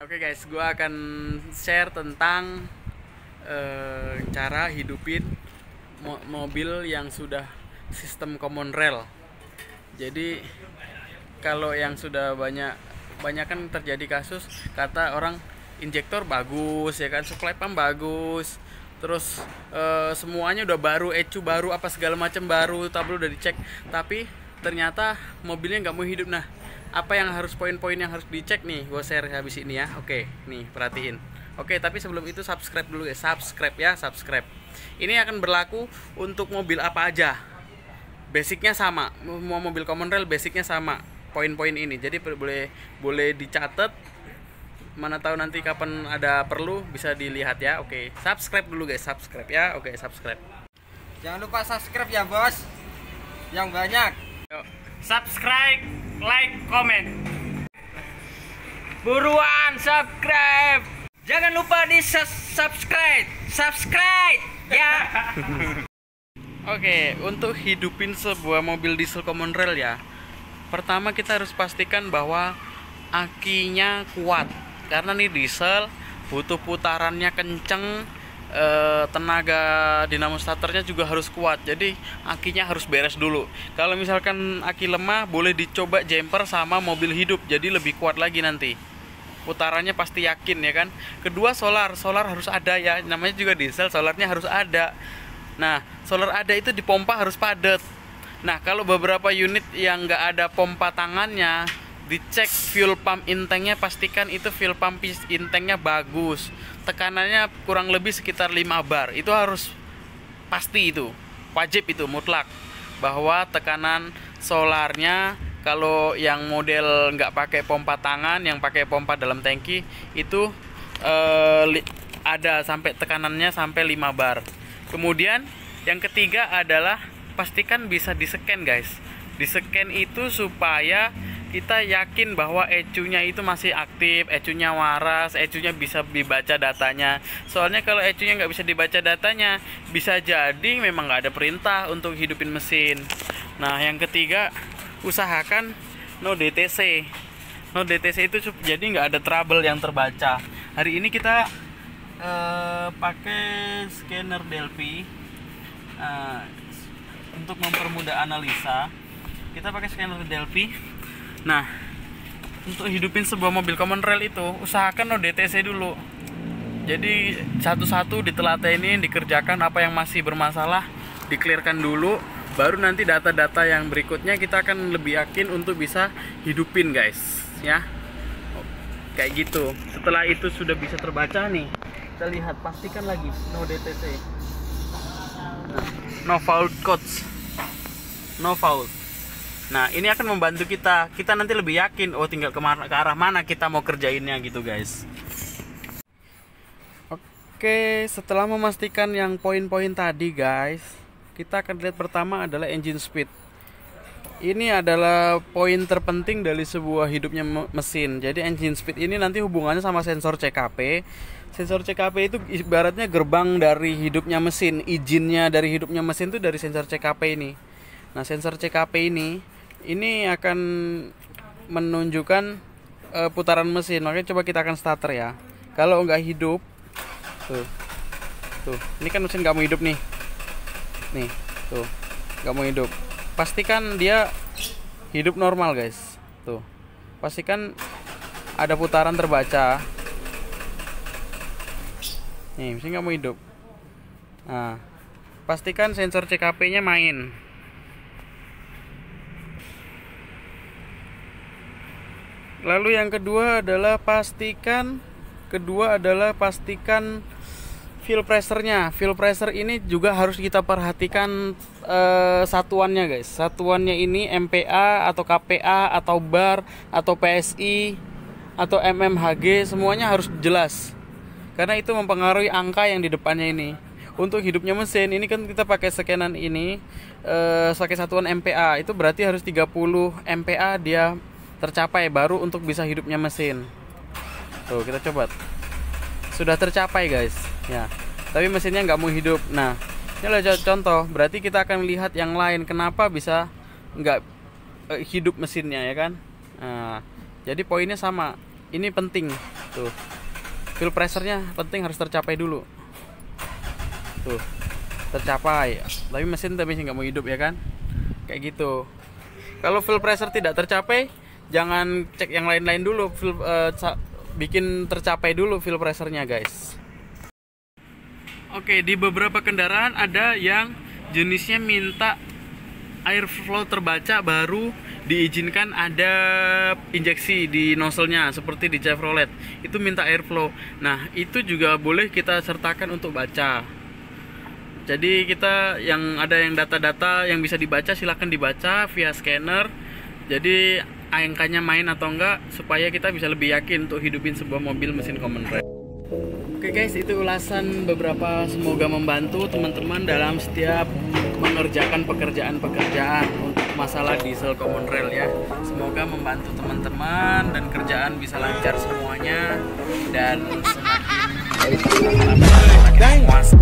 Oke guys, gue akan share tentang cara hidupin mobil yang sudah sistem common rail. Jadi kalau yang sudah banyak kan terjadi kasus kata orang injektor bagus ya kan, supply pump bagus, terus semuanya udah baru, ECU baru, apa segala macam baru, tablo udah dicek, tapi ternyata mobilnya nggak mau hidup. Nah, apa yang harus poin-poin yang harus dicek nih, gue share habis ini ya. Oke, nih perhatiin. Oke, tapi sebelum itu subscribe dulu ya, subscribe. Ini akan berlaku untuk mobil apa aja. Basicnya sama, mau mobil common rail basicnya sama. Poin-poin ini, jadi boleh dicatat. Mana tahu nanti kapan ada perlu bisa dilihat ya. Oke, subscribe dulu guys, subscribe ya. Oke, subscribe. Jangan lupa subscribe ya bos, yang banyak. Yuk. Subscribe, like, comment. Buruan subscribe. Jangan lupa di subscribe ya. Oke, untuk hidupin sebuah mobil diesel common rail ya, pertama kita harus pastikan bahwa akinya kuat. Karena nih diesel butuh putarannya kenceng, tenaga dinamo starternya juga harus kuat. Jadi akinya harus beres dulu. Kalau misalkan aki lemah, boleh dicoba jumper sama mobil hidup, jadi lebih kuat lagi nanti. Putarannya pasti yakin ya kan. Kedua, solar harus ada ya. Namanya juga diesel, solarnya harus ada. Nah, solar ada itu dipompa harus padat. Nah, kalau beberapa unit yang nggak ada pompa tangannya, dicek fuel pump intake-nya, pastikan itu fuel pump intake-nya bagus. Tekanannya kurang lebih sekitar 5 bar. Itu harus pasti, itu wajib, itu mutlak. Bahwa tekanan solarnya, kalau yang model nggak pakai pompa tangan, yang pakai pompa dalam tangki itu ada sampai tekanannya sampai 5 bar. Kemudian yang ketiga adalah pastikan bisa di-scan guys. Di-scan itu supaya kita yakin bahwa ECU-nya itu masih aktif, ECU-nya waras, ECU-nya bisa dibaca datanya. Soalnya kalau ECU-nya nggak bisa dibaca datanya, bisa jadi memang nggak ada perintah untuk hidupin mesin. Nah, yang ketiga, usahakan no DTC. No DTC itu jadi nggak ada trouble yang terbaca. Hari ini kita pakai scanner Delphi untuk mempermudah analisa. Kita pakai scanner Delphi. Nah, untuk hidupin sebuah mobil common rail itu usahakan no DTC dulu. Jadi satu-satu ditelatenin, dikerjakan apa yang masih bermasalah, di-clearkan dulu, baru nanti data-data yang berikutnya kita akan lebih yakin untuk bisa hidupin guys ya. Kayak gitu. Setelah itu sudah bisa terbaca nih, kita lihat, pastikan lagi no DTC. Nah, no fault codes. No fault. Nah, ini akan membantu kita nanti lebih yakin, oh tinggal ke arah mana kita mau kerjainnya gitu guys. Oke, setelah memastikan yang poin-poin tadi guys, kita akan lihat pertama adalah engine speed. Ini adalah poin terpenting dari sebuah hidupnya mesin. Jadi engine speed ini nanti hubungannya sama sensor CKP. Sensor CKP itu ibaratnya gerbang dari hidupnya mesin. Izinnya dari hidupnya mesin itu dari sensor CKP ini. Nah, sensor CKP ini akan menunjukkan putaran mesin. Makanya coba kita akan starter ya. Kalau nggak hidup, tuh, ini kan mesin nggak mau hidup nih. Nih, tuh, nggak mau hidup. Pastikan dia hidup normal guys. Tuh, pastikan ada putaran terbaca. Nih, mesin nggak mau hidup. Nah, pastikan sensor CKP-nya main. Lalu yang kedua adalah pastikan fuel pressure-nya. Fuel pressure ini juga harus kita perhatikan satuannya guys. Satuannya ini MPa atau KPa atau bar atau PSI atau mmHg, semuanya harus jelas. Karena itu mempengaruhi angka yang di depannya ini. Untuk hidupnya mesin ini kan kita pakai scanan ini pakai satuan MPa. Itu berarti harus 30 MPa dia tercapai baru untuk bisa hidupnya mesin. Tuh, kita coba. Sudah tercapai guys ya, tapi mesinnya nggak mau hidup. Nah, ini adalah contoh. Berarti kita akan lihat yang lain, kenapa bisa nggak hidup mesinnya ya kan. Nah, jadi poinnya sama. Ini penting. Tuh, fuel pressure-nya penting harus tercapai dulu. Tuh, tercapai. Tapi mesin nggak mau hidup ya kan? Kayak gitu. Kalau fuel pressure tidak tercapai, jangan cek yang lain-lain dulu. Bikin tercapai dulu fuel pressure-nya, guys. Oke, di beberapa kendaraan ada yang jenisnya minta airflow terbaca baru diizinkan ada injeksi di nozzle-nya, seperti di Chevrolet itu minta airflow. Nah, itu juga boleh kita sertakan untuk baca. Jadi kita yang ada yang data-data yang bisa dibaca, silahkan dibaca via scanner. Jadi angkanya main atau enggak, supaya kita bisa lebih yakin untuk hidupin sebuah mobil mesin common rail. Oke guys, itu ulasan beberapa, semoga membantu teman-teman dalam setiap mengerjakan pekerjaan-pekerjaan untuk masalah diesel common rail ya. Semoga membantu teman-teman dan kerjaan bisa lancar semuanya dan semakin puas.